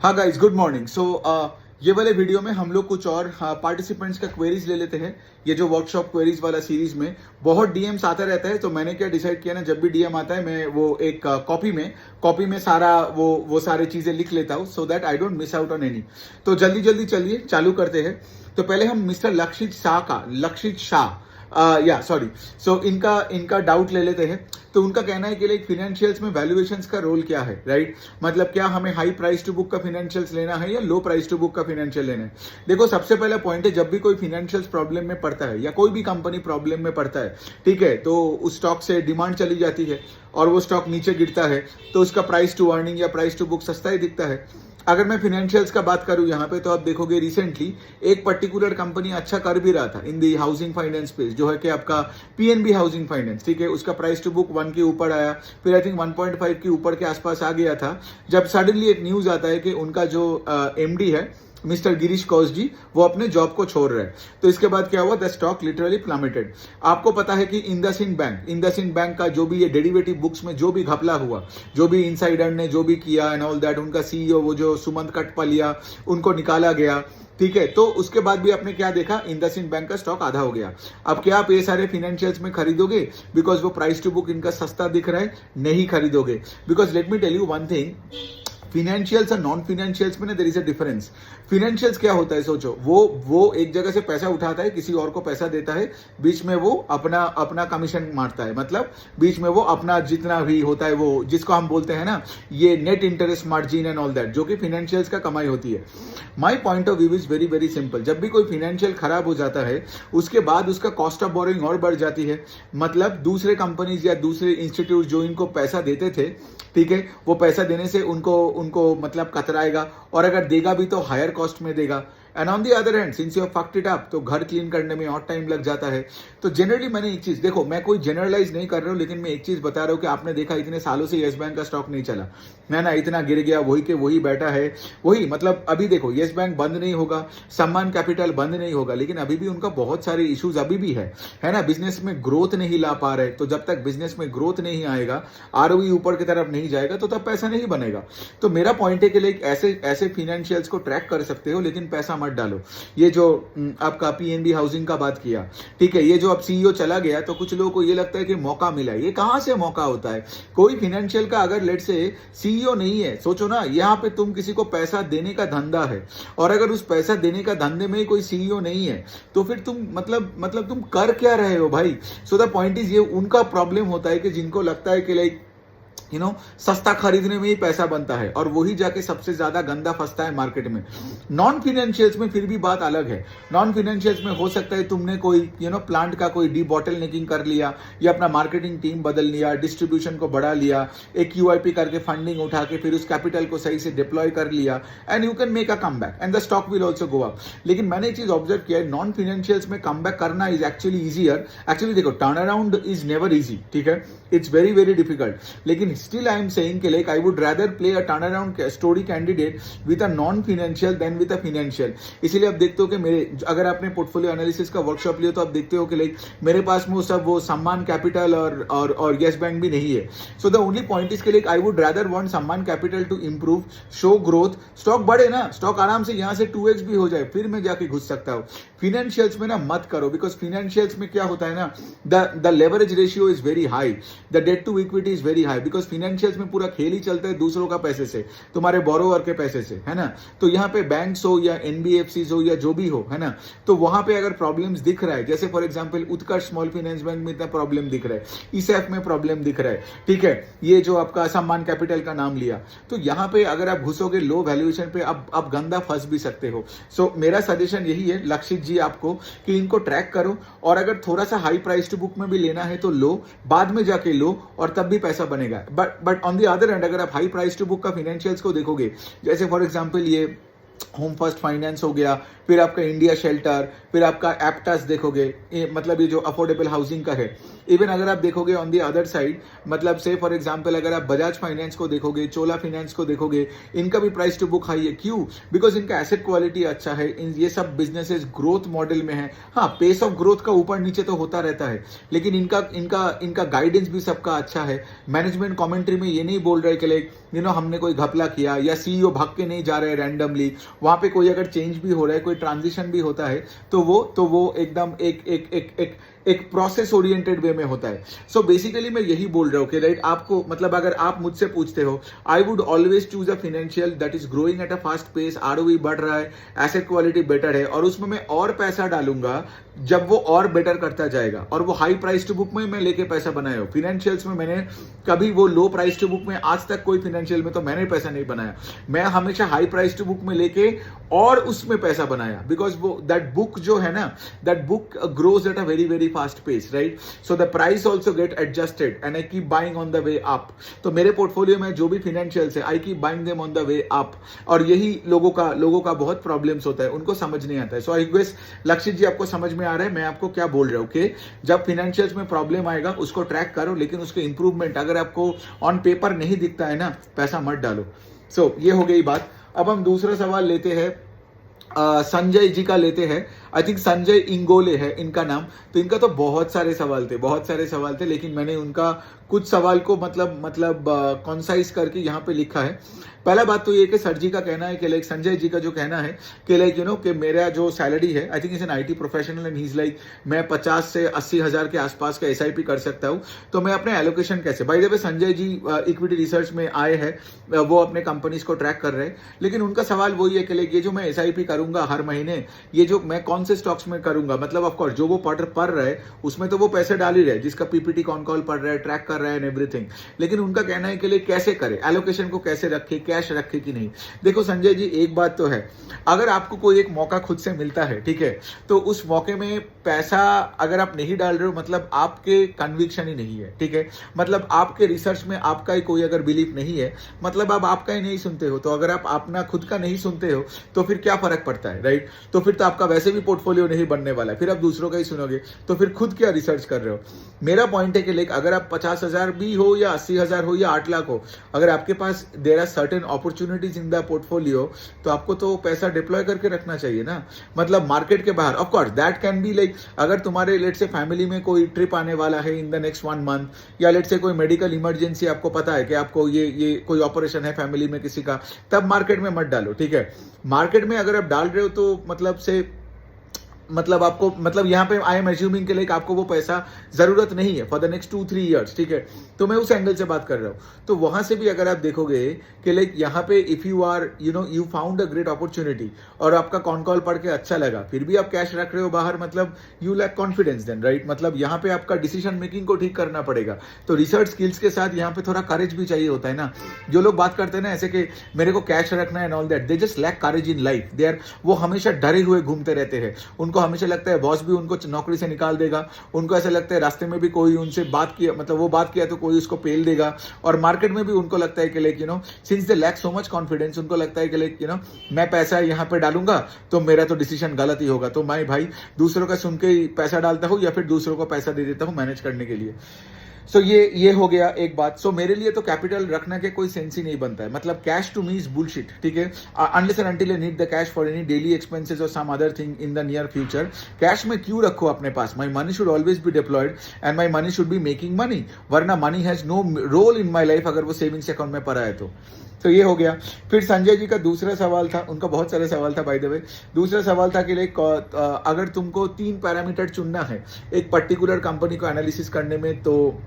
हाँ guys, good morning. ये वाले वीडियो में हम लोग कुछ और पार्टिसिपेंट्स का क्वेरीज ले लेते हैं। ये जो वर्कशॉप क्वेरीज वाला सीरीज में बहुत डीएम्स आता रहता है, तो मैंने क्या डिसाइड किया ना, जब भी डीएम आता है मैं वो एक कॉपी में सारा वो सारी चीजें लिख लेता हूँ, so that I don't miss out on any. तो जल्दी जल्दी चलिए चालू करते हैं। तो पहले हम मिस्टर लक्षित शाह सो इनका डाउट ले लेते हैं। तो उनका कहना है कि लाइक फिनेंशियल्स में वैल्यूएशंस का रोल क्या है, राइट? मतलब क्या हमें हाई प्राइस टू बुक का फिनेंशियल्स लेना है या लो प्राइस टू बुक का फिनेंशियल लेना है? देखो, सबसे पहला पॉइंट है, जब भी कोई फिनेंशियल्स प्रॉब्लम में पड़ता है या कोई भी कंपनी प्रॉब्लम में पड़ता है, ठीक है, तो उस स्टॉक से डिमांड चली जाती है और वो स्टॉक नीचे गिरता है, तो उसका प्राइस टू अर्निंग या प्राइस टू बुक सस्ता ही दिखता है। अगर मैं फिनेंशियल्स का बात करूं यहाँ पे, तो आप देखोगे रिसेंटली एक पर्टिकुलर कंपनी अच्छा कर भी रहा था इन दी हाउसिंग फाइनेंस स्पेस, जो है कि आपका पीएनबी हाउसिंग फाइनेंस, ठीक है। उसका प्राइस टू बुक 1 के ऊपर आया, फिर आई थिंक 1.5 के ऊपर के आसपास आ गया था, जब सडनली एक न्यूज आता है कि उनका जो एमडी है मिस्टर गिरीश कौश जी, वो अपने जॉब को छोड़ रहे हैं। तो इसके बाद क्या हुआ, द स्टॉक लिटरली प्लमेटेड। आपको पता है कि इंडसइंड बैंक का जो भी ये डेरिवेटिव बुक्स में जो भी घपला हुआ, जो भी इनसाइडर ने जो भी किया एंड ऑल दैट, उनका सीईओ वो जो सुमंत कटपलिया, उनको निकाला गया, ठीक है। तो उसके बाद भी आपने क्या देखा, इंडसइंड बैंक का स्टॉक आधा हो गया। अब क्या आप ये सारे फिनेंशियल्स में खरीदोगे बिकॉज वो प्राइस टू बुक इनका सस्ता दिख रहा है? नहीं खरीदोगे, because let me tell you one thing, financials और नॉन फिनेंशियल्स में ना there is a difference. Financials क्या होता है, सोचो, वो एक जगह से पैसा उठाता है, किसी और को पैसा देता है, बीच में वो अपना कमीशन मारता है, मतलब बीच में वो अपना जितना भी होता है, वो जिसको हम बोलते हैं ना, ये net interest margin and all that, जो कि फिनेंशियल्स का कमाई होती है। My point of view is very very simple. जब भी कोई फिनेंशियल खराब हो जाता है, उसके बाद उसका कॉस्ट ऑफ बोरोइंग और बढ़ जाती है। मतलब दूसरे कंपनीज या दूसरे इंस्टीट्यूट जो इनको पैसा देते थे, ठीक है, वो पैसा देने से उनको मतलब कतराएगा, और अगर देगा भी तो हायर कॉस्ट में देगा। And on the other hand, since you have fucked it up, तो घर क्लीन करने में और टाइम लग जाता है। तो जनरली मैंने एक चीज देखो, मैं कोई जनरलाइज नहीं कर रहा हूं, लेकिन मैं एक चीज बता रहा हूं कि आपने देखा इतने सालों से येस बैंक का स्टॉक नहीं चला है ना, इतना गिर गया, वही के वही बैठा है, वही मतलब अभी देखो येस बैंक बंद नहीं होगा, सम्मान कैपिटल बंद नहीं होगा, लेकिन अभी भी उनका बहुत सारे इश्यूज अभी भी है ना। बिजनेस में ग्रोथ नहीं ला पा रहे, तो जब तक बिजनेस में ग्रोथ नहीं आएगा, आरओई ऊपर की तरफ नहीं जाएगा, तो तब पैसा नहीं बनेगा। तो मेरा पॉइंट है कि लाइक ऐसे फिनेंशियल्स को ट्रैक कर सकते हो, लेकिन पैसा मत डालो। ये जो आपका पीएनबी हाउसिंग का बात किया, ठीक है, ये जो अब सीईओ चला गया, तो कुछ लोगों को ये लगता है कि मौका मिला। ये कहां से मौका होता है? कोई फिनेंशियल का अगर लेट से सीईओ नहीं है, सोचो ना, यहां पे तुम किसी को पैसा देने का धंधा है, और अगर उस पैसा देने का धंधे में कोई सीईओ नहीं है, तो फिर तुम मतलब तुम कर क्या रहे हो भाई? सो द पॉइंट इज, ये उनका प्रॉब्लम होता है कि जिनको लगता है कि लाइक सस्ता खरीदने में ही पैसा बनता है, और वही जाके सबसे ज्यादा गंदा फंसता है मार्केट में। नॉन फिनेंशियल्स में फिर भी बात अलग है। नॉन फिनेंशियल्स में हो सकता है तुमने कोई प्लांट का कोई डी बॉटलनेकिंग कर लिया, या अपना मार्केटिंग टीम बदल लिया, डिस्ट्रीब्यूशन को बढ़ा लिया, एक क्यूआईपी करके फंडिंग उठा के फिर उस कैपिटल को सही से डिप्लॉय कर लिया, and you can make a come back and the stock will also go up. लेकिन मैंने एक चीज ऑब्जर्व किया है, नॉन फिनेंशियल्स में कम बैक करना इज एक्चुअली ईजियर। एक्चुअली देखो, turn around is never easy, ठीक है, इट्स वेरी वेरी डिफिकल्ट, लेकिन स्टिल आई एम saying कि like I would rather play a turnaround story candidate with a non-financial than with a financial। इसीलिए आप देखते हो कि मेरे, अगर आपने पोर्टफोलियो एनालिसिस का वर्कशॉप लिया, तो आप देखते हो कि लाइक मेरे पास में वो सम्मान कैपिटल और येस बैंक भी नहीं है। So the only point is कि like I would rather want Sammaan Capital to improve, show growth, stock बढ़े ना, स्टॉक आराम से यहाँ से 2x भी हो जाए, फिर मैं जाके घुस सकता हूँ। फिनेंशियल्स में ना मत करो, बिकॉज फिनेंशियल्स में क्या होता है ना, the leverage ratio is very high, the debt to equity is very high, because financials में पूरा खेल ही चलता है दूसरों का पैसे से, तुम्हारे बोरोवर के पैसे से, है ना। तो यहाँ पे बैंक्स हो या एनबीएफसी हो या जो भी हो, है ना, तो वहां पे अगर प्रॉब्लम्स दिख रहा है, जैसे for example Utkarsh small finance bank में इतना प्रॉब्लम दिख रहा है, ईसएफ में प्रॉब्लम दिख रहा है, ठीक है, ये जो आपका सम्मान कैपिटल का नाम लिया, तो यहाँ पे अगर आप घुसोगे लो वैल्यूएशन पे, आप गंदा फंस भी सकते हो। सो मेरा सजेशन यही है लक्षित जी आपको, कि इनको ट्रैक करो, और अगर थोड़ा सा हाई प्राइस टू बुक में भी लेना है तो लो, बाद में जाके लो, और तब भी पैसा बनेगा। But on the other and, अगर आप हाई प्राइस टू बुक का फिनेंशियल्स को देखोगे, जैसे फॉर एग्जांपल ये होम फर्स्ट फाइनेंस हो गया, फिर आपका इंडिया शेल्टर, फिर आपका एप्टास देखोगे, मतलब ये जो अफोर्डेबल हाउसिंग का है, इवन अगर आप देखोगे ऑन दी अदर साइड, मतलब से फॉर एग्जांपल अगर आप बजाज फाइनेंस को देखोगे, चोला फाइनेंस को देखोगे, इनका भी प्राइस टू बुक हाई है। क्यों? बिकॉज इनका एसेट क्वालिटी अच्छा है, ये सब बिजनेसेस ग्रोथ मॉडल में है। हाँ, पेस ऑफ ग्रोथ का ऊपर नीचे तो होता रहता है, लेकिन इनका इनका इनका गाइडेंस भी सबका अच्छा है। मैनेजमेंट कमेंट्री में ये नहीं बोल रहे कि लाइक हमने कोई घपला किया, या सीईओ भाग के नहीं जा रहे रैंडमली। वहां पे कोई अगर चेंज भी हो रहा है, कोई ट्रांजिशन भी होता है, तो वो एकदम एक प्रोसेस ओरिएंटेड वे में होता है। सो बेसिकली मैं यही बोल रहा हूँ कि राइट, आपको मतलब अगर आप मुझसे पूछते हो, I would always choose a financial that is growing at a fast pace, ROE बढ़ रहा है, एसेट क्वालिटी बेटर है, और उसमें मैं और पैसा डालूंगा जब वो और बेटर करता जाएगा, और वो हाई प्राइस टू बुक में मैं लेके पैसा बनाया हूं। फाइनेंशियल्स में मैंने कभी वो लो प्राइस टू बुक में, आज तक कोई फाइनेंशियल में तो मैंने पैसा नहीं बनाया। मैं हमेशा हाई प्राइस टू बुक में लेके और उसमें पैसा बनाया, बिकॉज वो दैट बुक जो है ना, that book grows at a very very fast pace, right? So the price also get adjusted and I keep buying on the way up. तो मेरे पोर्टफोलियो में जो भी फाइनेंशियल्स है, I keep buying them on the way up. और यही लोगों का बहुत प्रॉब्लम्स होता है, उनको समझ नहीं आता है। सो आई गेस लक्षित जी, आपको समझ में आ रहा है मैं आपको क्या बोल रहा हूं कि जब फाइनेंशियल्स में प्रॉब्लम आएगा उसको ट्रैक करो, लेकिन उसके इंप्रूवमेंट अगर आपको ऑन पेपर नहीं दिखता है ना, पैसा मत डालो। सो ये हो गई बात। अब हम दूसरा सवाल लेते हैं, संजय जी का लेते हैं। आई थिंक संजय इंगोले है इनका नाम। तो इनका तो बहुत सारे सवाल थे, लेकिन मैंने उनका कुछ सवाल को मतलब कॉन्साइज करके यहाँ पे लिखा है। पहला बात तो ये कि सर जी का कहना है कि लाइक, संजय जी का जो कहना है कि लाइक कि मेरा जो सैलरी है, I think is an IT professional and he is like, मैं 50 से 80 हजार के आसपास का एसआईपी कर सकता हूँ, तो मैं अपने एलोकेशन कैसे। By the way Sanjay ji equity research में आए हैं, वो अपने कंपनीज को ट्रैक कर रहे हैं, लेकिन उनका सवाल वही है कि लाइक, ये जो मैं एसआईपी करूंगा हर महीने, ये जो मैं कौन से स्टॉक्स में करूंगा, मतलब ऑफकोर्स जो वो पढ़ रहे हैं उसमें तो वो पैसे डाल ही रहे, जिसका पीपीटी कौन कॉल पढ़ रहा है, ट्रैक कर रहा है एंड एवरीथिंग। लेकिन उनका कहना है कि लिए कैसे करे, एलोकेशन को कैसे रखे, कैश रखे कि नहीं। देखो संजय जी, एक बात तो है, अगर आपको कोई एक मौका खुद से मिलता है, ठीक है, तो उस मौके में पैसा अगर आप नहीं डाल रहे हो, मतलब आपके कन्विक्शन ही नहीं है, ठीक है, मतलब आपके रिसर्च में आपका ही कोई अगर बिलीफ नहीं है, मतलब आप आपका ही नहीं सुनते हो, तो अगर आप अपना खुद का नहीं सुनते हो तो फिर क्या फर्क पड़ता है, राइट? तो फिर तो आपका वैसे भी पोर्टफोलियो नहीं बनने वाला, फिर आप दूसरों का ही सुनोगे, तो फिर खुद क्या रिसर्च कर रहे हो। मेरा पॉइंट है कि लाइक, अगर आप 50,000 भी हो या 80,000 हो या 8 लाख हो, अगर आपके पास there are certain opportunities in the portfolio, तो आपको तो पैसा डिप्लॉय करके रखना चाहिए ना, मतलब मार्केट के बाहर। Of course that can be like, अगर तुम्हारे लेट से फैमिली में कोई ट्रिप आने वाला है इन द नेक्स्ट 1 मंथ, या लेट से कोई मेडिकल इमरजेंसी, आपको पता है कि आपको ये कोई ऑपरेशन है फैमिली में किसी का, तब मार्केट में मत डालो, ठीक है। मार्केट में अगर आप डाल रहे हो तो मतलब से, मतलब आपको, मतलब यहाँ पे आई एम एज्यूमिंग के लिए आपको वो पैसा जरूरत नहीं है फॉर द नेक्स्ट 2-3 ईयर्स, ठीक है। तो मैं उस एंगल से बात कर रहा हूँ। तो वहां से भी अगर आप देखोगे कि लाइक, यहाँ पे if you are you found a great opportunity और आपका कॉन कॉल पढ़ के अच्छा लगा, फिर भी आप कैश रख रहे हो बाहर, मतलब you lack confidence then, right? मतलब यहाँ पे आपका डिसीजन मेकिंग को ठीक करना पड़ेगा। तो रिसर्च स्किल्स के साथ यहाँ पे थोड़ा करेज भी चाहिए होता है ना। जो लोग बात करते हैं ना ऐसे कि मेरे को कैश रखना है and all that, they just lack courage in life. वो हमेशा डरे हुए घूमते रहते हैं। उनको हमेशा लगता है बॉस भी उनको नौकरी से निकाल देगा, उनको ऐसा लगता है रास्ते में भी कोई उनसे बात किया, मतलब वो बात किया तो कोई उसको पेल देगा, और मार्केट में भी उनको लगता है कि like since they lack so much confidence, उनको लगता है कि लाइक मैं पैसा यहाँ पे डालूंगा तो मेरा तो डिसीजन गलत ही होगा, तो मैं भाई दूसरों का सुन के ही पैसा डालता हूँ या फिर दूसरों को पैसा दे देता हूँ मैनेज करने के लिए। सो ये हो गया एक बात। सो मेरे लिए तो कैपिटल रखना के कोई सेंस ही नहीं बनता है, मतलब cash to me is bullshit, ठीक है। Unless and until I need the cash for any daily expenses और some other thing in the near future, cash में क्यों रखो अपने पास? My money should always be deployed and my money should be making money, वरना money has no role in my life अगर वो savings account में पड़ा है तो ये हो गया। फिर संजय जी का दूसरा सवाल था, उनका बहुत सारे सवाल था बाय द वे। दूसरा सवाल था कि लाइक, अगर तुमको 3 पैरामीटर चुनना है एक पर्टिकुलर कंपनी को एनालिसिस करने में, तो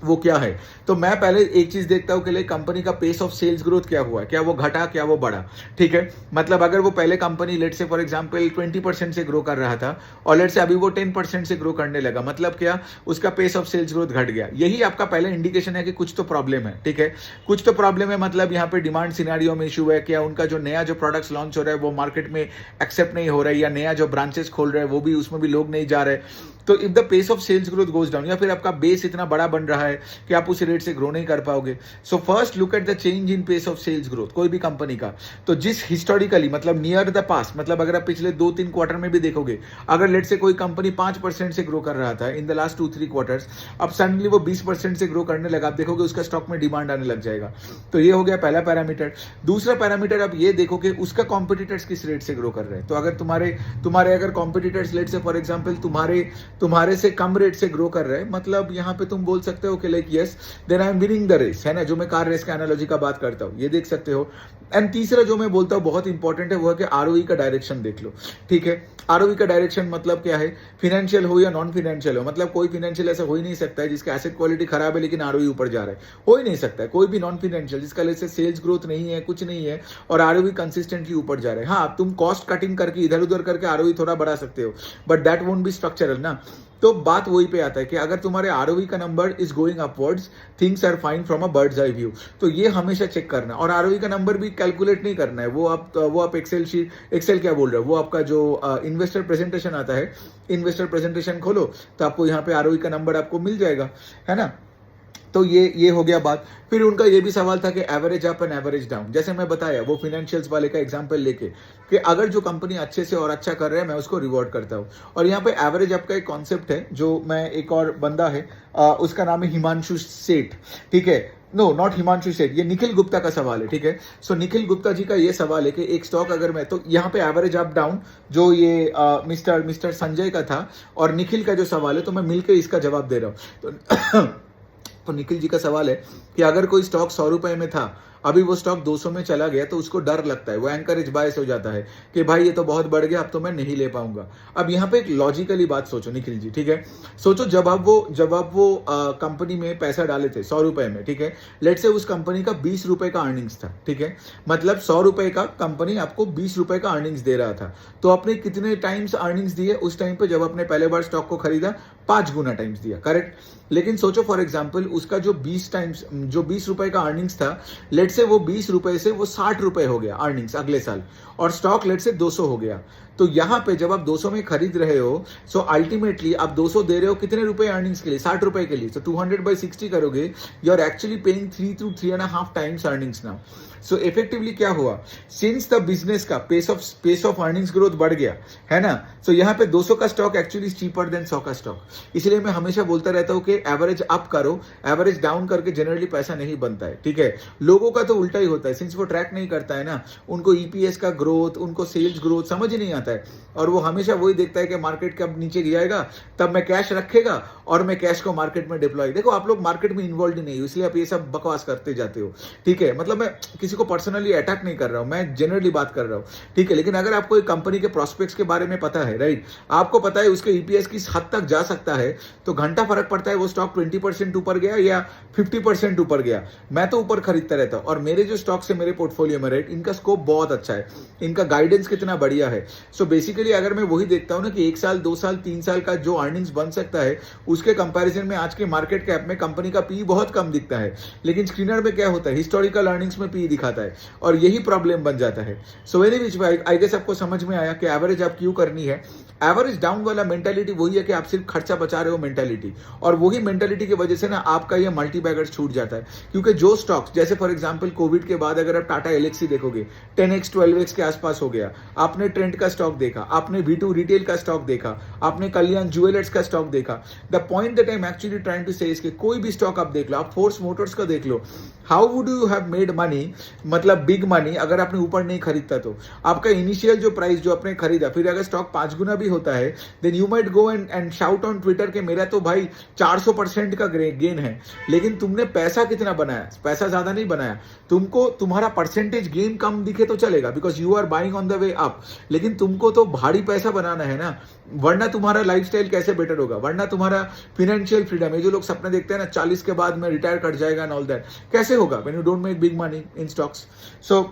वो क्या है? तो मैं पहले एक चीज देखता हूं कि लाइक, कंपनी का पेस ऑफ सेल्स ग्रोथ क्या हुआ है, क्या वो घटा, क्या वो बढ़ा, ठीक है। मतलब अगर वो पहले कंपनी लेट से फॉर एग्जांपल 20% से ग्रो कर रहा था और लेट से अभी वो 10% से ग्रो करने लगा, मतलब क्या, उसका पेस ऑफ सेल्स ग्रोथ घट गया, यही आपका पहले इंडिकेशन है कि कुछ तो प्रॉब्लम है, ठीक है। कुछ तो प्रॉब्लम है, मतलब यहाँ पे डिमांड सिनेरियो में इशू है, क्या उनका जो नया जो प्रोडक्ट्स लॉन्च हो रहा है वो मार्केट में एक्सेप्ट नहीं हो रहा है, या नया जो ब्रांचेस खोल रहे हैं वो भी, उसमें भी लोग नहीं जा रहे। तो if the pace of sales growth goes down, या फिर आपका बेस इतना बड़ा बन रहा है कि आप उस रेट से ग्रो नहीं कर पाओगे। So first look at the change in pace of sales growth कोई भी कंपनी का। तो जिस हिस्टोरिकली मतलब नियर द पास्ट, मतलब अगर आप पिछले 2-3 क्वार्टर में भी देखोगे, अगर लेट से कोई कंपनी 5% से ग्रो कर रहा था इन द लास्ट 2-3 क्वार्टर्स, अब सडनली वो 20% से ग्रो करने लगा, आप देखोगे उसका स्टॉक में डिमांड आने लग जाएगा। तो ये हो गया पहला पैरामीटर। दूसरा पैरामीटर आप ये देखो कि उसका कॉम्पिटिटर्स किस रेट से ग्रो कर रहे हैं। तो अगर तुम्हारे अगर कॉम्पिटिटर्स लेट से फॉर एग्जांपल तुम्हारे से कम रेट से ग्रो कर रहे हैं, मतलब यहाँ पे तुम बोल सकते हो कि like yes then I am winning the race, है ना, जो मैं कार रेस का एनालॉजी का बात करता हूँ, ये देख सकते हो। एंड तीसरा जो मैं बोलता हूँ बहुत इंपॉर्टेंट है वो है कि आरओई का डायरेक्शन देख लो, ठीक है। आरओई का डायरेक्शन मतलब क्या है, फाइनेंशियल हो या नॉन फाइनेंशियल हो, मतलब कोई फाइनेंशियल ऐसा हो ही नहीं सकता है जिसका एसेट क्वालिटी खराब है लेकिन आरओई ऊपर जा रहा है, हो ही नहीं सकता है। कोई भी नॉन फाइनेंशियल जिसका जैसे सेल्स ग्रोथ नहीं है, कुछ नहीं है और आरओई कंसिस्टेंटली ऊपर जा रहा है। हाँ, तुम कॉस्ट कटिंग करके इधर उधर करके आरओई थोड़ा बढ़ा सकते हो, but that won't be structural ना। तो बात वही पे आता है कि अगर तुम्हारे आरओई का number is going upwards, things are fine from a bird's eye view, तो ये हमेशा चेक करना। और आरओई का नंबर भी कैलकुलेट नहीं करना है, वो आप एक्सेल क्या बोल रहे हो, वो आपका जो इन्वेस्टर प्रेजेंटेशन आता है, इन्वेस्टर प्रेजेंटेशन खोलो तो आपको यहाँ पे आरओई का नंबर आपको मिल जाएगा, है ना। तो ये हो गया बात। फिर उनका ये भी सवाल था कि average up and average down, जैसे मैं बताया वो फाइनेंशियल्स वाले का एग्जांपल लेके कि अगर जो कंपनी अच्छे से और अच्छा कर रहा है मैं उसको रिवॉर्ड करता हूँ। और यहाँ पे एवरेज अप का एक कॉन्सेप्ट है जो मैं, एक और बंदा है उसका नाम है हिमांशु सेठ, ठीक है, नो नॉट हिमांशु सेठ, ये निखिल गुप्ता का सवाल है, ठीक है। सो निखिल गुप्ता जी का ये सवाल है कि एक स्टॉक अगर मैं, तो यहाँ पे एवरेज अप डाउन जो ये मिस्टर संजय का था और निखिल का जो सवाल है, तो मैं मिलकर इसका जवाब दे रहा हूँ। तो निखिल जी का सवाल है कि अगर कोई स्टॉक 100 रुपए में था, अभी वो स्टॉक 200 में चला गया, तो उसको डर लगता है, वो एंकरेज बायस हो जाता है कि भाई ये तो बहुत बढ़ गया, अब तो मैं नहीं ले पाऊंगा। अब यहाँ पे एक लॉजिकली बात सोचो निखिल जी, ठीक है। सोचो जब आप वो कंपनी में पैसा डाले थे 100 रुपए में, ठीक है, लेट से उस कंपनी का 20 रुपए का अर्निंग्स था, ठीक है, मतलब 100 रुपए का कंपनी आपको 20 रुपए का अर्निंग्स दे रहा था। तो आपने कितने टाइम्स अर्निंग्स दिए उस टाइम पे जब आपने पहले बार स्टॉक को खरीदा? 5 गुना टाइम्स दिया, करेक्ट। लेकिन सोचो फॉर एग्जाम्पल उसका जो 20 रुपए का अर्निंग्स था, लेट से वो 20 रुपए से वो 60 रुपए हो गया अर्निंग्स अगले साल, और स्टॉक लेट से 200 हो गया। तो यहाँ पे जब आप 200 में खरीद रहे हो, सो अल्टीमेटली आप 200 दे रहे हो कितने रुपए अर्निंग्स के लिए? 60 रुपए के लिए। सो 200/60 करोगे, you are actually paying 3 to 3.5 times earnings now. So effectively क्या हुआ, सिंस द बिजनेस का पेस ऑफ अर्निंग्स ग्रोथ बढ़ गया, है ना। सो यहाँ पे 200 का स्टॉक एक्चुअली चीपर देन 100 का स्टॉक। इसलिए मैं हमेशा बोलता रहता हूँ कि एवरेज अप करो, एवरेज डाउन करके जनरली पैसा नहीं बनता है, ठीक है। लोगों का तो उल्टा ही होता है, सिंस वो ट्रैक नहीं करता है ना, उनको ईपीएस का ग्रोथ, उनको सेल्स ग्रोथ समझ ही नहीं आता है, और वो हमेशा वही देखता है कि मार्केट कब नीचे जाएगा तब मैं कैश रखेगा और मैं कैश को मार्केट में डिप्लॉय। देखो आप लोग मार्केट में इन्वॉल्व ही नहीं हो, इसलिए आप ये सब बकवास करते जाते हो, ठीक है। मतलब मैं किसी को पर्सनली अटैक नहीं कर रहा हूं, मैं जनरली बात कर रहा हूं, ठीक है। लेकिन अगर आपको एक कंपनी के प्रोस्पेक्ट्स के बारे में पता है, राइट, आपको पता है उसके ईपीएस किस हद तक जा सकता है, तो घंटा फर्क पड़ता है वो स्टॉक 20% ऊपर गया या 50% ऊपर गया। मैं तो ऊपर खरीदता रहता हूं, और मेरे जो स्टॉक्स है मेरे पोर्टफोलियो में, राइट, इनका स्कोप बहुत अच्छा है, इनका गाइडेंस कितना बढ़िया है। सो बेसिकली अगर मैं वही देखता हूं ना कि 1 साल 2 साल 3 साल का जो अर्निंग्स बन सकता है, उसके कंपैरिजन में आज के मार्केट कैप में कंपनी का पी बहुत कम दिखता है, लेकिन स्क्रीनर में क्या होता है, हिस्टोरिकल अर्निंग्स में पी दिखाता है, और यही प्रॉब्लम बन जाता है। So very which I guess आपको समझ में आया कि एवरेज आप क्यों करनी है। एवरेज डाउन वाला मेंटालिटी वही है कि आप सिर्फ खर्चा बचा रहे हो मेंटालिटी, और वही मेंटालिटी की वजह से ना आपका ये मल्टीबैगर्स छूट जाता है। क्योंकि जो स्टॉक्स जैसे फॉर एग्जांपल कोविड के बाद अगर आप टाटा एलेक्सी देखोगे 10x 12x के आसपास हो गया, आपने ट्रेंड का स्टॉक देखा, आपने V2 रिटेल का स्टॉक देखा, आपने कल्याण ज्वेलर्स का स्टॉक देखा। The point that I am actually trying to say इसके कोई भी स्टॉक आप देख लो, आप फोर्स मोटर्स का देख लो, how would you have made money, मतलब बिग मनी, अगर आपने ऊपर नहीं खरीदता तो आपका इनिशियल जो प्राइस जो आपने खरीदा, फिर अगर स्टॉक 5 गुना भी होता है, then you might go and shout on Twitter के मेरा तो भाई 400% का गेन है। लेकिन तुमने पैसा कितना बनाया? पैसा ज्यादा नहीं बनाया, तुमको तुम्हारा परसेंटेज गेन कम दिखे तो चलेगा, because you are buying on the way up, लेकिन तुमको तो भारी पैसा बनाना है ना, वरना तुम्हारा लाइफस्टाइल कैसे बेटर होगा, वरना तुम्हारा फाइनेंशियल फ्रीडम, ये जो लोग सपने देखते हैं ना 40 के बाद में रिटायर कर जाएगा एंड ऑल दैट, कैसे होगा when you don't make big money in stocks. So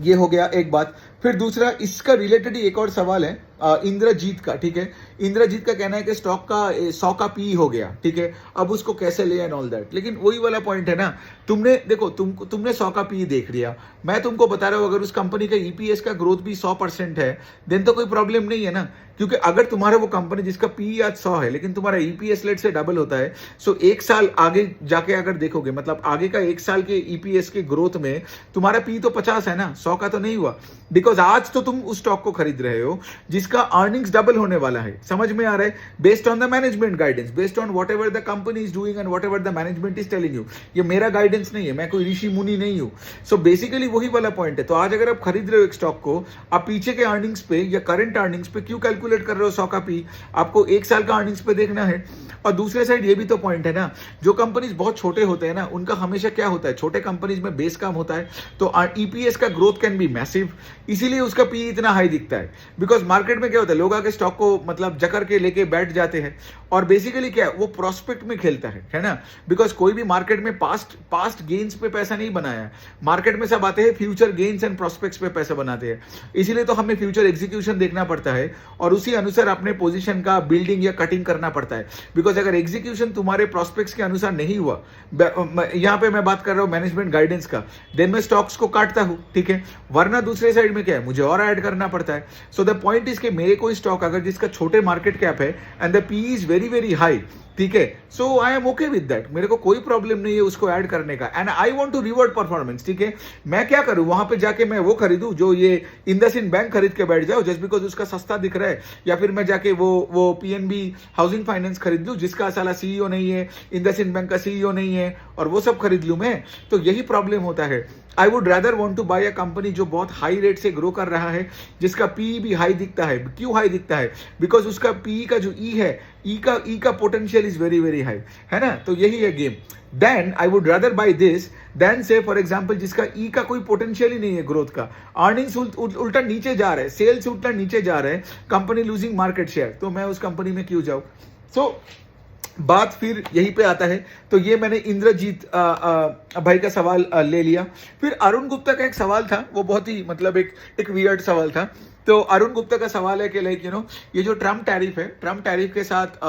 ये हो गया एक बात। फिर दूसरा इसका रिलेटेड एक और सवाल है, इंद्रजीत का, ठीक है। इंद्रजीत का कहना है कि स्टॉक का 100 का पी हो गया, ठीक है, अब उसको कैसे ले एंड ऑल दैट। लेकिन वही वाला पॉइंट है ना, तुमने देखो तुमने 100 का पी देख लिया, मैं तुमको बता रहा हूं अगर उस कंपनी का ईपीएस का ग्रोथ भी 100% है देन तो कोई प्रॉब्लम नहीं है ना। क्योंकि अगर तुम्हारा वो कंपनी जिसका पी आज 100 है लेकिन तुम्हारा ईपीएस लेट से डबल होता है, सो एक साल आगे जाके अगर देखोगे, मतलब आगे का एक साल के ईपीएस के ग्रोथ में तुम्हारा पी तो 50 है ना, 100 का तो नहीं हुआ। बिकॉज आज तो तुम उस स्टॉक को खरीद रहे हो जिसका अर्निंग्स डबल होने वाला है, समझ में आ रहा है, based on the management guidance, based on what ever the company is doing and what ever the management is telling you. ये मेरा गाइडेंस नहीं है, मैं कोई ऋषि मुनि नहीं हूं। सो बेसिकली वही वाला पॉइंट है। तो आज अगर आप खरीद रहे हो एक स्टॉक को, आप पीछे के अर्निंग्स पे या करंट अर्निंग्स पे क्यों कैलकुलेट कर रहे हो 100 का पी, आपको एक साल का अर्निंग्स पे देखना है। और दूसरे साइड ये भी तो पॉइंट है ना, जो कंपनीज बहुत छोटे होते हैं ना, उनका हमेशा क्या होता है, छोटे कंपनीज में बेस काम होता है, तो ईपीएस का ग्रोथ कैन बी मैसिव, इसीलिए उसका पी इतना हाई दिखता है। बिकॉज मार्केट में क्या होता है, लोग आके स्टॉक को मतलब जकड़ के लेके बैठ जाते हैं, और बेसिकली क्या है, वो प्रोस्पेक्ट में खेलता है ना। बिकॉज कोई भी मार्केट में पास्ट गेन्स पे पैसा नहीं बनाया है, मार्केट में सब आते हैं फ्यूचर गेन्स एंड प्रोस्पेक्ट्स पे पैसा बनाते हैं। इसीलिए तो हमें फ्यूचर एग्जीक्यूशन देखना पड़ता है और उसी अनुसार अपने पोजीशन का बिल्डिंग या कटिंग करना पड़ता है। बिकॉज अगर एग्जीक्यूशन तुम्हारे प्रोस्पेक्ट्स के अनुसार नहीं हुआ, यहां पे मैं बात कर रहा हूं मैनेजमेंट गाइडेंस का, देन मैं स्टॉक्स को काटता हूं, ठीक है। वरना दूसरे साइड में क्या है, मुझे और ऐड करना पड़ता है। सो द पॉइंट इज कि मेरे कोई स्टॉक अगर जिसका छोटे मार्केट कैप है and the P is very very high, ठीक है, so I am okay with that, मेरे को कोई प्रॉब्लम नहीं है उसको ऐड करने का, and I want to reward performance, ठीक है। मैं क्या करूं, वहां पे जाके मैं वो खरीदूं जो ये इंडसइंड बैंक खरीद के बैठ जाओ जस्ट बिकॉज उसका सस्ता दिख रहा है, या फिर मैं जाके वो पीएनबी हाउसिंग फाइनेंस खरीद लूं जिसका साला सीईओ नहीं है, इंडसइंड बैंक का सीईओ नहीं है, और वो सब खरीद लूं मैं, तो यही प्रॉब्लम होता है। I would rather want to buy a company जो बहुत हाई रेट से ग्रो कर रहा है, जिसका पी भी हाई दिखता है। क्यों हाई दिखता है, बिकॉज उसका पी का जो ई है, ई का potential is very very high, है ना। तो यही है game. Then I would rather buy this than say for example जिसका ई का कोई पोटेंशियल ही नहीं है ग्रोथ का, अर्निंग्स उल्टा नीचे जा रहा है, सेल्स उल्टा नीचे जा रहे हैं, कंपनी लूजिंग मार्केट शेयर, तो मैं उस कंपनी में क्यों जाऊं। सो बात फिर यहीं पे आता है। तो ये मैंने इंद्रजीत भाई का सवाल ले लिया। फिर अरुण गुप्ता का एक सवाल था, वो बहुत ही मतलब एक वियर्ड सवाल था। तो अरुण गुप्ता का सवाल है कि लाइक ये जो ट्रम्प टैरिफ है, ट्रम्प टैरिफ के साथ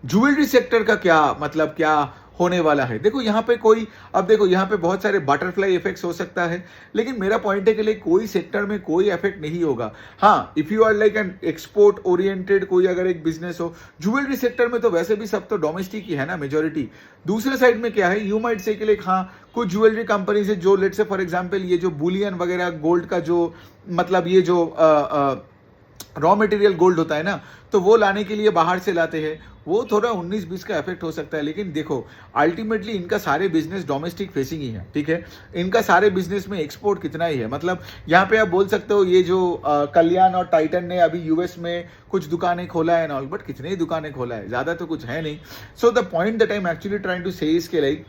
ज्वेलरी सेक्टर का क्या मतलब क्या होने वाला है। देखो यहाँ पे कोई, अब देखो यहाँ पे बहुत सारे बटरफ्लाई इफेक्ट्स हो सकता है, लेकिन मेरा पॉइंट है कि लाइक कोई सेक्टर में कोई इफेक्ट नहीं होगा। हाँ, if you are like an export oriented कोई अगर एक बिजनेस हो, ज्वेलरी सेक्टर में तो वैसे भी सब तो डोमेस्टिक ही है ना मेजोरिटी। दूसरे साइड में क्या है, यू माइट से कि लाइक हाँ कुछ ज्वेलरी कंपनीज है जो लेट से फॉर एग्जाम्पल ये जो बुलियन वगैरह गोल्ड का जो मतलब ये जो रॉ मटेरियल गोल्ड होता है ना, तो वो लाने के लिए बाहर से लाते हैं, वो थोड़ा 19-20 का इफेक्ट हो सकता है। लेकिन देखो अल्टीमेटली इनका सारे बिजनेस डोमेस्टिक फेसिंग ही है, ठीक है। इनका सारे बिजनेस में एक्सपोर्ट कितना ही है, मतलब यहाँ पे आप बोल सकते हो ये जो कल्याण और टाइटन ने अभी यूएस में कुछ दुकानें खोला है ऑल, बट कितनी ही दुकानें खोला है, ज्यादा तो कुछ है नहीं। So the point that I am actually trying to say is के लाइक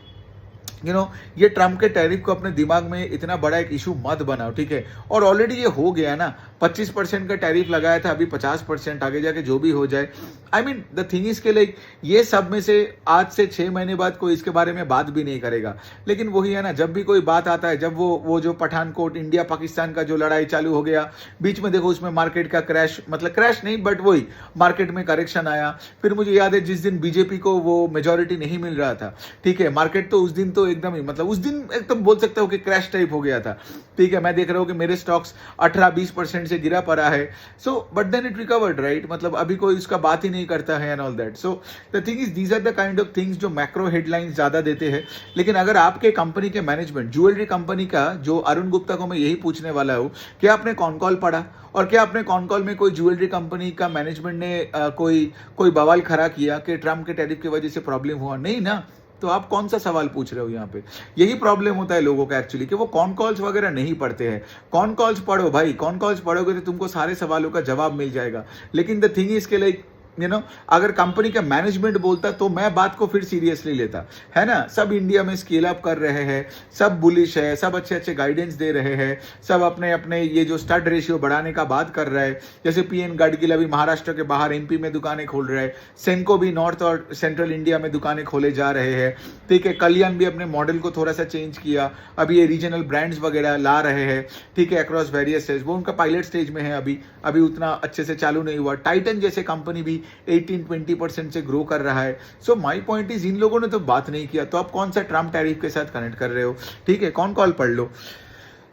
ये ट्रम्प के टैरिफ को अपने दिमाग में इतना बड़ा एक इशू मत बनाओ, ठीक है। और ऑलरेडी ये हो गया ना, 25% का टैरिफ लगाया था, अभी 50%, आगे जाके जो भी हो जाए। I mean the thing is के लाइक ये सब में से आज से 6 महीने बाद कोई इसके बारे में बात भी नहीं करेगा। लेकिन वही है ना, जब भी कोई बात आता है, जब वो जो पठानकोट इंडिया पाकिस्तान का जो लड़ाई चालू हो गया, बीच में देखो उसमें मार्केट का क्रैश, मतलब क्रैश नहीं बट वही मार्केट में करेक्शन आया। फिर मुझे याद है जिस दिन बीजेपी को वो मेजोरिटी नहीं मिल रहा था, ठीक है, मार्केट तो उस दिन तो एकदम ही मतलब उस दिन एकदम बोल सकते हो कि क्रैश टाइप हो गया था, ठीक है। मैं देख रहा हूँ कि मेरे स्टॉक्स 18-20% से गिरा पड़ा है। So but then it recovered, right, मतलब अभी कोई उसका बात ही नहीं करता है and all that. So the thing is these are the kind of things जो मैक्रो हेडलाइंस ज्यादा देते हैं। लेकिन अगर आपके कंपनी के मैनेजमेंट, ज्वेलरी कंपनी का, जो अरुण गुप्ता को मैं यही पूछने वाला हूँ, क्या आपने कॉन कॉल पढ़ा, और क्या आपने कॉन कॉल में कोई ज्वेलरी कंपनी का मैनेजमेंट ने कोई बवाल खड़ा किया कि ट्रम्प के टैरिफ की वजह से प्रॉब्लम हुआ, नहीं ना। तो आप कौन सा सवाल पूछ रहे हो यहाँ पे। यही प्रॉब्लम होता है लोगों का एक्चुअली कि वो कॉन कॉल्स वगैरह नहीं पढ़ते हैं। कॉन कॉल्स पढ़ो भाई, कॉन कॉल्स पढ़ोगे तो तुमको सारे सवालों का जवाब मिल जाएगा। लेकिन द थिंग इज के लाइक अगर कंपनी का मैनेजमेंट बोलता तो मैं बात को फिर सीरियसली लेता, है ना। सब इंडिया में स्केल अप कर रहे हैं, सब बुलिश है, सब अच्छे अच्छे गाइडेंस दे रहे हैं, सब अपने अपने ये जो स्टड रेशियो बढ़ाने का बात कर रहा है। जैसे पीएन गडगिल अभी महाराष्ट्र के बाहर एमपी में दुकानें खोल रहे हैं, सेंको भी नॉर्थ और सेंट्रल इंडिया में दुकानें खोले जा रहे हैं, ठीक है। कल्याण भी अपने मॉडल को थोड़ा सा चेंज किया, अभी ये रीजनल ब्रांड्स वगैरह ला रहे हैं, ठीक है, अक्रॉस वेरियस स्टेज। वो उनका पायलट स्टेज में है, अभी उतना अच्छे से चालू नहीं हुआ। टाइटन जैसे कंपनी भी 18-20% से ग्रो कर रहा है। सो माई पॉइंट इज, इन लोगों ने तो बात नहीं किया, तो आप कौन सा ट्रम्प टैरिफ के साथ कनेक्ट कर रहे हो, ठीक है, कौन कॉल पढ़ लो।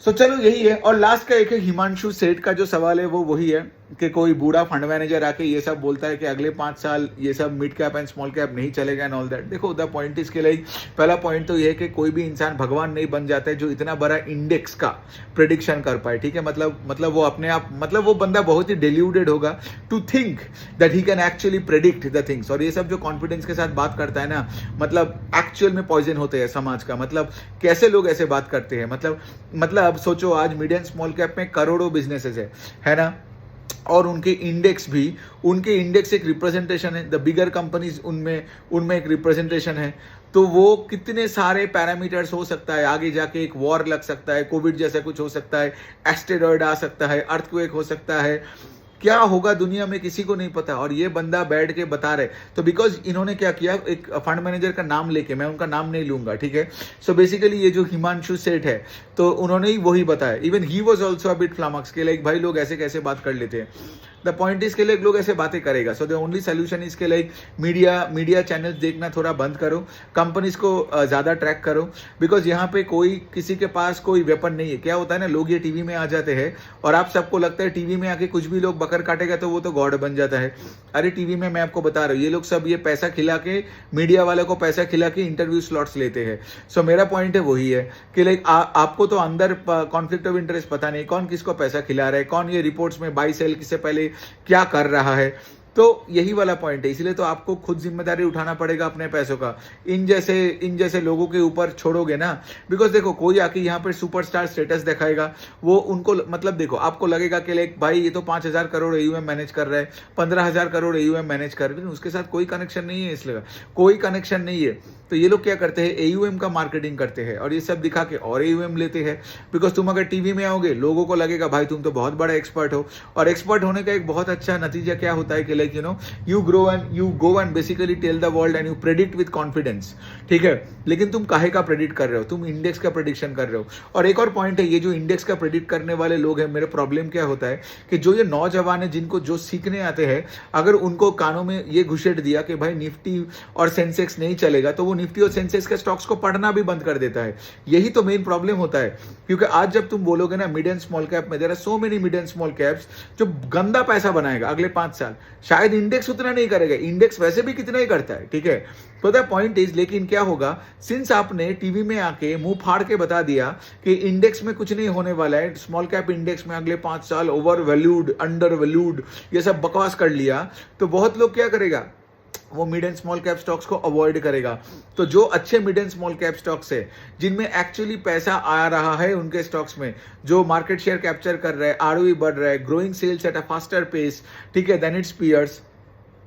सो चलो यही है। और लास्ट का एक है हिमांशु सेठ का जो सवाल है वो वही है कि कोई बूढ़ा फंड मैनेजर आके ये सब बोलता है कि अगले 5 साल ये सब mid cap and small cap नहीं चलेगा एंड ऑल दैट। देखो, द पॉइंट इसके लिए पहला पॉइंट तो ये है कि कोई भी इंसान भगवान नहीं बन जाता है जो इतना बड़ा इंडेक्स का प्रेडिक्शन कर पाए, ठीक है। मतलब वो अपने आप, मतलब वो बंदा बहुत ही डिल्यूडेड होगा to think that he can actually predict the things. और ये सब जो कॉन्फिडेंस के साथ बात करता है ना, मतलब एक्चुअल में पॉइजन होते हैं समाज का। मतलब कैसे लोग ऐसे बात करते हैं, मतलब सोचो, आज मिड एंड स्मॉल कैप में करोड़ों बिजनेसेस है ना, और उनके इंडेक्स एक रिप्रेजेंटेशन है। द बिगर कंपनीज उनमें एक रिप्रेजेंटेशन है। तो वो कितने सारे पैरामीटर्स हो सकता है, आगे जाके एक वॉर लग सकता है, कोविड जैसा कुछ हो सकता है, एस्टेरॉयड आ सकता है, अर्थक्वेक हो सकता है, क्या होगा दुनिया में किसी को नहीं पता। और ये बंदा बैठ के बता रहे, तो बिकॉज इन्होंने क्या किया, एक फंड मैनेजर का नाम लेके, मैं उनका नाम नहीं लूंगा, ठीक है। सो बेसिकली ये जो हिमांशु सेठ है, तो उन्होंने ही वही बताया। Even he was also a bit फ्लामक्स के लाइक, भाई लोग ऐसे कैसे बात कर लेते हैं। द पॉइंट इसके लिए लोग ऐसे बातें करेगा। सो द ओनली सोल्यूशन इसके लाइक मीडिया चैनल्स देखना थोड़ा बंद करो, कंपनीज को ज़्यादा ट्रैक करो, बिकॉज यहाँ पे कोई किसी के पास कोई वेपन नहीं है। क्या होता है ना, लोग ये टीवी में आ जाते हैं और आप सबको लगता है टीवी में आके कुछ भी लोग बकर काटेगा तो वो तो गॉड बन जाता है। अरे टीवी में मैं आपको बता रहा हूँ, ये लोग सब ये पैसा खिला के, मीडिया वालों को पैसा खिला के इंटरव्यू स्लॉट्स लेते हैं। सो मेरा पॉइंट है वही है कि लाइक आपको तो अंदर कॉन्फ्लिक्ट ऑफ इंटरेस्ट पता नहीं, कौन किसको पैसा खिला रहा है, कौन ये रिपोर्ट्स में बाई सेल किससे पहले क्या कर रहा है। तो यही वाला पॉइंट है, इसलिए तो आपको खुद जिम्मेदारी उठाना पड़ेगा अपने पैसों का। इन जैसे लोगों के ऊपर छोड़ोगे ना, बिकॉज देखो, कोई आके यहाँ पर सुपरस्टार स्टेटस दिखाएगा, वो उनको, मतलब देखो, आपको लगेगा कि लाइक भाई ये तो 5,000 करोड़ AUM मैनेज कर रहा है, 15,000 करोड़ AUM मैनेज कर रहे हैं, उसके साथ कोई कनेक्शन नहीं है, इसलिए कोई कनेक्शन नहीं है। तो ये लोग क्या करते हैं, AUM का मार्केटिंग करते हैं और ये सब दिखा के और AUM लेते हैं। बिकॉज तुम अगर टीवी में आओगे, लोगों को लगेगा भाई तुम तो बहुत बड़ा एक्सपर्ट हो। और एक्सपर्ट होने का एक बहुत अच्छा नतीजा क्या होता है कि like you go and basically tell the world and you predict with confidence, ठीक है। लेकिन तुम काहे का प्रेडिक्ट कर रहे हो, तुम इंडेक्स का प्रेडिक्शन कर रहे हो। और एक और पॉइंट है, ये जो इंडेक्स का प्रेडिक्ट करने वाले लोग हैं, मेरा प्रॉब्लम क्या होता है कि जो ये नौजवान है जिनको जो सीखने आते हैं, अगर उनको कानों में ये घुसेट दिया कि भाई निफ्टी और सेंसेक्स नहीं चलेगा, तो वो निफ्टी और सेंसेक्स के स्टॉक्स को पढ़ना भी बंद कर देता है। यही तो मेन प्रॉब्लम होता है, क्योंकि आज जब तुम बोलोगे ना मिड एंड स्मॉल कैप में, there are so many mid and small caps जो गंदा पैसा बनाएगा अगले 5 साल, शायद इंडेक्स उतना नहीं करेगा, इंडेक्स वैसे भी कितना ही करता है, ठीक है। तो द पॉइंट इज, लेकिन क्या होगा, सिंस आपने टीवी में आके मुंह फाड़ के बता दिया कि इंडेक्स में कुछ नहीं होने वाला है, स्मॉल कैप इंडेक्स में अगले 5 साल ओवर वैल्यूड, अंडर वैल्यूड, ये सब बकवास कर लिया, तो बहुत लोग क्या करेगा, वो mid and small cap stocks को अवॉइड करेगा। तो जो अच्छे mid and small cap stocks है, जिनमें एक्चुअली पैसा आ रहा है उनके स्टॉक्स में, जो मार्केट शेयर कैप्चर कर रहा है, ROE बढ़ रहा है, growing sales at a faster pace, ठीक है, देन इट्स पीयर्स,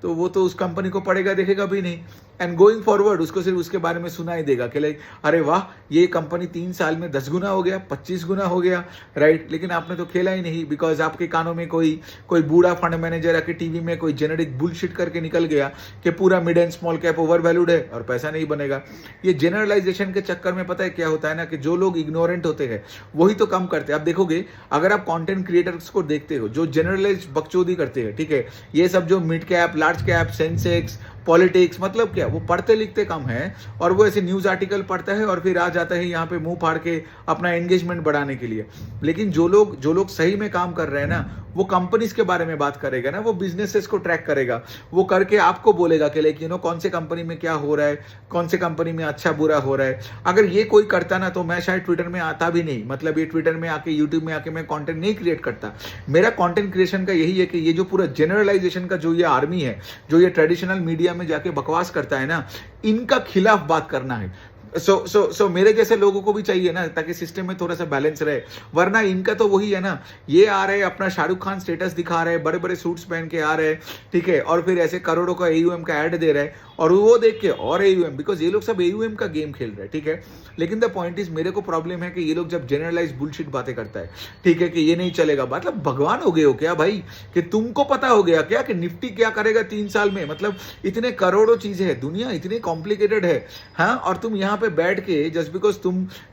तो वो तो उस कंपनी को पढ़ेगा देखेगा भी नहीं। एंड गोइंग फॉरवर्ड उसको सिर्फ उसके बारे में सुनाई देगा कि लाइक अरे वाह, ये कंपनी 3 साल में 10 गुना हो गया, 25 गुना हो गया, राइट। लेकिन आपने तो खेला ही नहीं, बिकॉज आपके कानों में कोई बूढ़ा फंड मैनेजर आके टीवी में कोई जेनेरिक बुलशिट करके निकल गया कि पूरा mid and small cap over valued है और पैसा नहीं बनेगा। ये जनरलाइजेशन के चक्कर में पता है क्या होता है ना, कि जो लोग इग्नोरेंट होते हैं वही तो कम करते हैं। आप देखोगे, अगर आप कंटेंट क्रिएटर्स को देखते हो जो जनरलाइज बकचोदी करते हैं, ठीक है, ये सब जो mid cap, large cap, Sensex, politics, मतलब क्या, वो पढ़ते लिखते कम है और वो ऐसे न्यूज़ आर्टिकल पढ़ता है और फिर आ जाता है यहाँ पे मुंह फाड़ के अपना एंगेजमेंट बढ़ाने के लिए। लेकिन जो लोग सही में काम कर रहे हैं ना, वो कंपनीज के बारे में बात करेगा ना, वो बिजनेसेस को ट्रैक करेगा, वो करके आपको बोलेगा कि लाइक कौन से कंपनी में क्या हो रहा है, कौन से कंपनी में अच्छा बुरा हो रहा है। अगर ये कोई करता ना, तो मैं शायद ट्विटर में आता भी नहीं, मतलब ये ट्विटर में आके, यूट्यूब में आके मैं कंटेंट नहीं क्रिएट करता। मेरा कंटेंट क्रिएशन का यही है कि ये जो पूरा जनरलाइजेशन का जो ये आर्मी है, जो ये ट्रेडिशनल मीडिया में जाके बकवास करता है ना, इनका खिलाफ बात करना है। सो मेरे जैसे लोगों को भी चाहिए ना, ताकि सिस्टम में थोड़ा सा बैलेंस रहे। वरना इनका तो वही है ना, ये आ रहे अपना शाहरुख खान स्टेटस दिखा रहे, बड़े बड़े सूट्स पहन के आ रहे, ठीक है, और फिर ऐसे करोड़ों का AUM का ऐड दे रहे, और वो देख के और AUM, बिकॉज ये लोग सब AUM का गेम खेल रहे हैं, ठीक है। लेकिन द पॉइंट इज, मेरे को प्रॉब्लम है कि ये लोग जब जनरलाइज बुलशिट बातें करता है, ठीक है, कि ये नहीं चलेगा, मतलब भगवान हो गए हो क्या भाई, कि तुमको पता हो गया क्या कि निफ्टी क्या करेगा 3 साल में? मतलब इतने करोड़ों चीजें हैं, दुनिया इतनी कॉम्प्लिकेटेड है, हाँ, और तुम यहाँ पे बैठ के जस्ट बिकॉज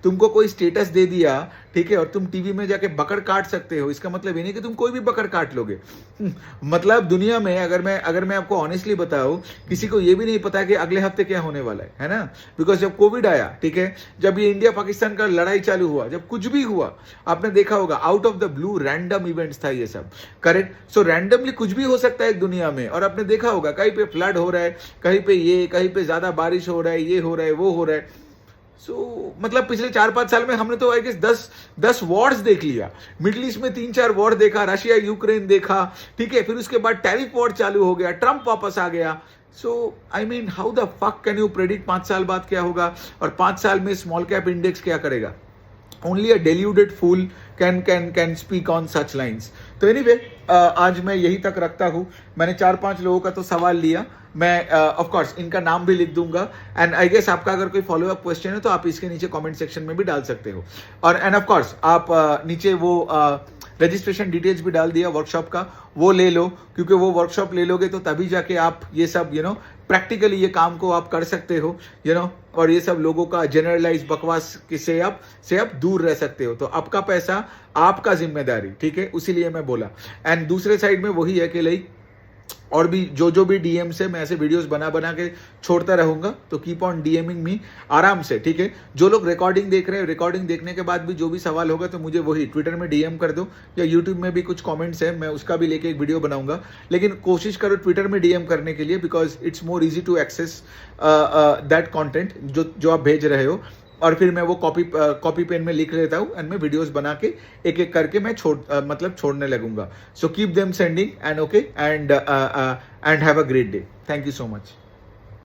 तुमको कोई स्टेटस दे दिया, ठीक है, और तुम टीवी में जाके बकड़ काट सकते हो, इसका मतलब ये नहीं कि तुम कोई भी बकड़ काट लोगे। मतलब दुनिया में अगर मैं आपको ऑनेस्टली बताऊं, किसी को ये भी नहीं पता कि अगले हफ्ते क्या होने वाला है ना। बिकॉज जब कोविड आया, ठीक है, जब ये इंडिया पाकिस्तान का लड़ाई चालू हुआ, जब कुछ भी हुआ, आपने देखा होगा out of the blue random events था ये सब, करेक्ट। सो रैंडमली कुछ भी हो सकता है एक दुनिया में, और आपने देखा होगा कहीं पे फ्लड हो रहा है, कहीं पे ज्यादा बारिश हो रहा है, ये हो रहा है, वो हो रहा है। मतलब पिछले 4-5 साल में हमने तो आई गेस 10 वॉर्स देख लिया। मिडिल ईस्ट में 3-4 वॉर देखा, रशिया यूक्रेन देखा, ठीक है, फिर उसके बाद टैरिफ वॉर चालू हो गया, ट्रंप वापस आ गया। So I mean how the fuck can you predict 5 साल बाद क्या होगा, और 5 साल में स्मॉल कैप इंडेक्स क्या करेगा? Only a deluded fool can speak on such lines. तो एनीवे आज मैं यही तक रखता हूँ। मैंने 4-5 लोगों का तो सवाल लिया, मैं ऑफ कोर्स इनका नाम भी लिख दूंगा, एंड आई गेस आपका अगर कोई फॉलो अप क्वेश्चन है तो आप इसके नीचे कमेंट सेक्शन में भी डाल सकते हो। और एंड ऑफ कोर्स आप नीचे वो रजिस्ट्रेशन डिटेल्स भी डाल दिया वर्कशॉप का, वो ले लो, क्योंकि वो वर्कशॉप ले लोगे तो तभी जाके आप ये सब प्रैक्टिकली ये काम को आप कर सकते हो, और ये सब लोगों का जनरलाइज बकवास से आप दूर रह सकते हो। तो आपका पैसा आपका जिम्मेदारी, ठीक है, उसीलिए मैं बोला। एंड दूसरे साइड में वही है कि लाइक और भी जो भी डीएम से मैं ऐसे वीडियोस बना के छोड़ता रहूंगा, तो कीप ऑन डीएमिंग मी आराम से, ठीक है। जो लोग रिकॉर्डिंग देख रहे हैं, रिकॉर्डिंग देखने के बाद भी जो भी सवाल होगा तो मुझे वही ट्विटर में डीएम कर दो, या यूट्यूब में भी कुछ कमेंट्स है, मैं उसका भी लेके एक वीडियो बनाऊंगा। लेकिन कोशिश करो ट्विटर में डीएम करने के लिए, because it's more easy to access that content जो आप भेज रहे हो। और फिर मैं वो कॉपी पेन में लिख लेता हूँ, एंड मैं वीडियोस बना के एक करके मैं छोड़ने लगूंगा। So keep them sending, and okay, and have a great day. Thank you so much.